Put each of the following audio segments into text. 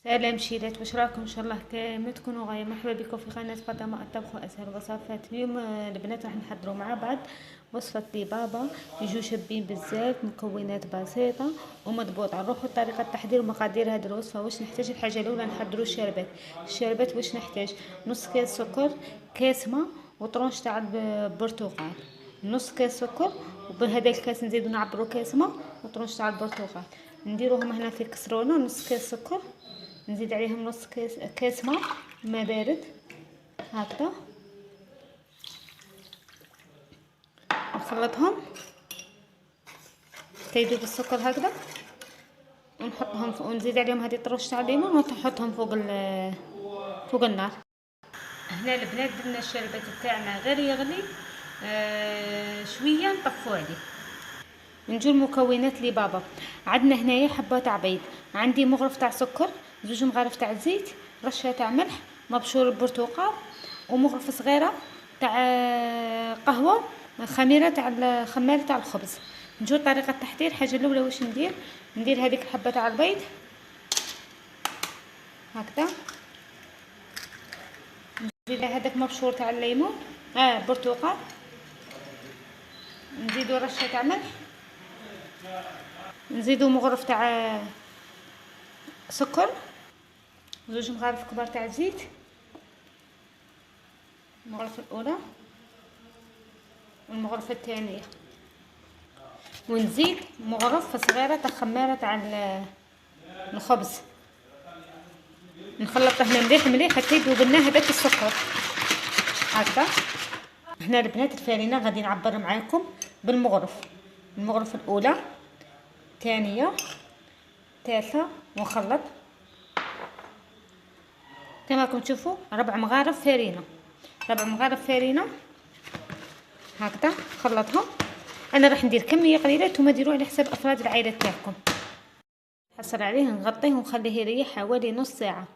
سلام شيلات، واش راكم؟ ان شاء الله كامل تكونوا غايه. مرحبا بكم في قناه فاطمه الطبخ واسهل الوصفات. اليوم البنات راح نحضروا مع بعض وصفه لي بابا، يجوا شابين بزاف، مكونات بسيطه ومضبوطه. نروحوا طريقه التحضير ومقادير هذه الوصفه. واش نحتاج؟ الحاجه الاولى نحضروا الشربات. واش نحتاج؟ نص كاس سكر، كاس ماء، وطرونش تاع البرتقال. نص كاس سكر، وبهذا الكاس نزيدو نعبروا كاس ماء وطرونش تاع البرتقال. نديروهم هنا في كسرونه. نص كاس سكر، نزيد عليهم نص كاس ماء بارد هكذا، نخلطهم تيذوب السكر هكذا، ونحطهم ونزيد عليهم هذه الطروش تاع الليمون ونحطهم فوق النار. هنا البنات درنا الشربات تاعنا غير يغلي شويه نطفو عليه. نجو المكونات لي بابا. عندنا هنايا حبه تاع بيض، عندي مغرف تاع سكر، زوج مغارف تاع زيت، رشه تاع ملح، مبشور البرتقال، ومغرفه صغيره تاع قهوه، خميره تاع الخماره تاع الخبز. نجو طريقه التحضير. الحاجه الاولى واش ندير هذيك الحبه تاع البيض هكذا، نزيد هذاك مبشور تاع الليمون برتقال، نزيدو رشه تاع ملح، نزيدو مغرف تاع سكر، زوج مغارف كبار تاع زيت، المغرفه الاولى والمغرفه الثانيه، ونزيد مغرفه صغيره تاع خماره تاع الخبز. نخلط هنا مليح حتى يذوب لنا هذاك السكر هكذا. هنا البنات الفارينه غادي نعبر معاكم المغرفه الاولى، الثانيه، الثالثه، ونخلط كما راكم تشوفوا. 4 مغارف فارينه هكذا، خلطهم. انا راح ندير كميه قليله، نتوما ديروا على حساب افراد العائله تاعكم. نحصل عليه، نغطيه ونخليه يريح حوالي نص ساعه.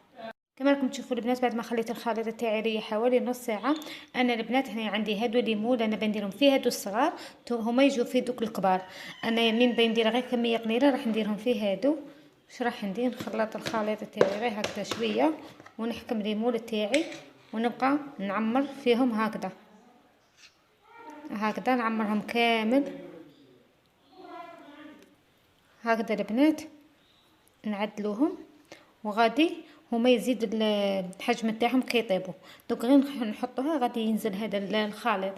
كما راكم تشوفوا البنات، بعد ما خليت الخليط تاعي يريح حوالي نص ساعه. انا البنات هنا عندي هادو ليمون، انا بنديرهم فيه هادو الصغار، هما يجوا في دوك الكبار. انا منين بندير غير كميه قليله راح نديرهم فيه هادو. واش راح ندير؟ نخلط الخليط تاعي غير هكذا شويه، ونحكم ليمون تاعي، ونبقى نعمر فيهم هكذا نعمرهم كامل هكذا البنات، نعدلوهم. وغادي هما يزيد الحجم تاعهم كي يطيبوا. دوك غير نحطوها غادي ينزل هذا الخليط.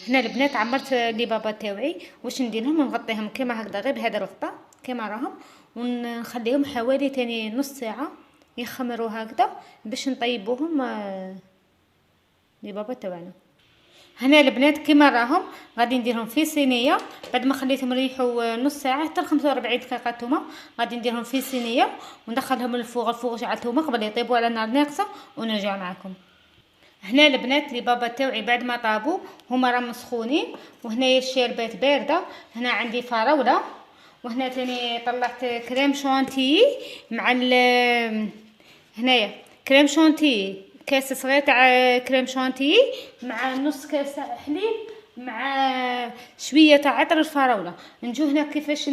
هنا البنات عمرت لي بابا تاوعي. واش نديرهم؟ نغطيهم كما هكذا غير بهذا الغطاء كما راهم، ونخليهم حوالي تاني نص ساعه يخمروا هكذا باش نطيبوهم لي بابا تاوعنا. هنا البنات كما راهم غادي نديرهم في صينيه. بعد ما خليتهم يريحوا نص ساعه حتى 45 دقيقه توما، غادي نديرهم في صينيه وندخلهم الفوغ شعلتهما قبل يطيبوا على نار ناقصه، ونرجع معكم. هنا البنات لي بابا تاوعي بعد ما طابوا هما راهم مسخونين، وهنايا الشربات بارده. هنا عندي فراوله، وهنا تاني طلعت كريم شونتي مع هنايا كريم شونتي، كاس صغير تاع كريم شونتي مع نص كاس حليب مع شويه تاع عطر الفراوله. نجو هنا كيفاش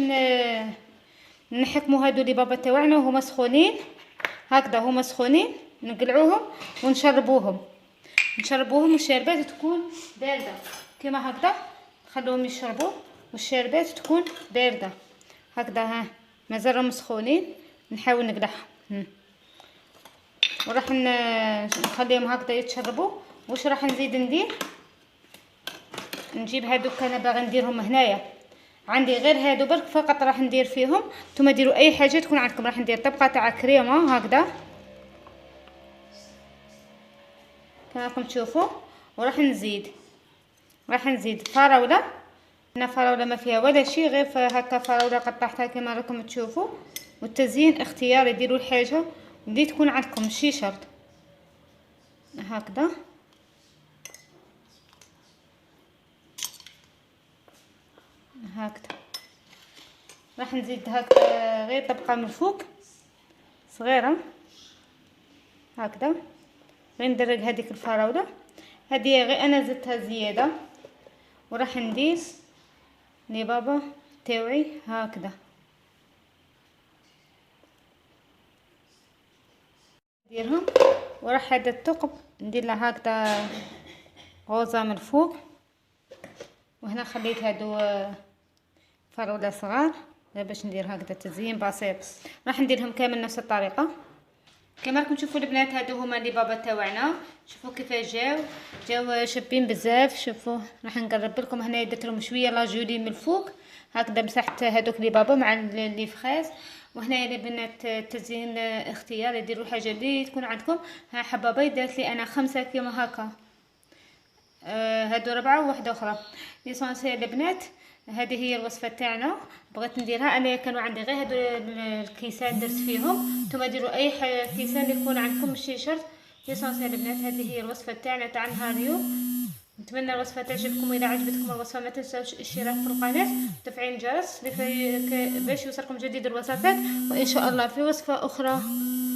نحكموا هادو لي بابا تاوعنا وهما سخونين هكذا. هما سخونين نقلعوهم ونشربوهم والشربات تكون بارده كما هكذا. نخلوهم يشربوا والشربات تكون بارده هكذا. مازال راهم سخونين، نحاول نقلعهم وراح نخليهم هكذا يتشربوا. واش راح نزيد نجيب هادوك انا باغي نديرهم هنايا، عندي غير هادو برك فقط راح ندير فيهم. نتوما ديروا اي حاجه تكون عندكم. راح ندير طبقه تاع كريمه هكذا كما راكم تشوفوا، وراح نزيد فراوله. هنا فراوله ما فيها ولا شيء، غير هكا فراوله قطعتها كما راكم تشوفوا. والتزيين اختياري، ديروا الحاجه اللي تكون عندكم، ماشي شرط هكذا راح نزيد هكذا غير طبقه من الفوق صغيره هكذا. غير ندرج هذيك الفراوله هذه غير انا زدتها زياده. وراح ندير لي بابا تاوعي هكذا نديرهم. وراح هذا الثقب ندير له هكذا غوزة من الفوق. وهنا خليت هادو فراولة صغار باش ندير هكذا تزيين بسيط. راح نديرهم كامل نفس الطريقة. كما راكم تشوفوا البنات هادو هما لي بابا تاوعنا. شوفوا كيفاش جاو شابين بزاف. شوفوا راح نقرب لكم هنا درت لهم شويه لاجولي من الفوق هكذا مسحت هادوك لي بابا مع لي فريز. وهنا يا بنات تزيين اختياري ديروا الحاجه اللي تكون عندكم. ها حبابي درت لي انا 5 كيما هكا. هادو 4 وواحده اخرى. ليسونسيال البنات هذه هي الوصفه تاعنا. بغيت نديرها انا كانوا عندي غير هادو الكيسان درت فيهم. نتوما ديروا اي كيسان يكون عندكم ماشي شرط. ليسونسيال البنات هذه هي الوصفه تاعنا تاع نهار اليوم. نتمنى الوصفه تعجبكم. واذا عجبتكم الوصفه ما تنساوش الاشتراك في القناه وتفعيل الجرس باش يوصلكم جديد الوصفات. وان شاء الله في وصفه اخرى.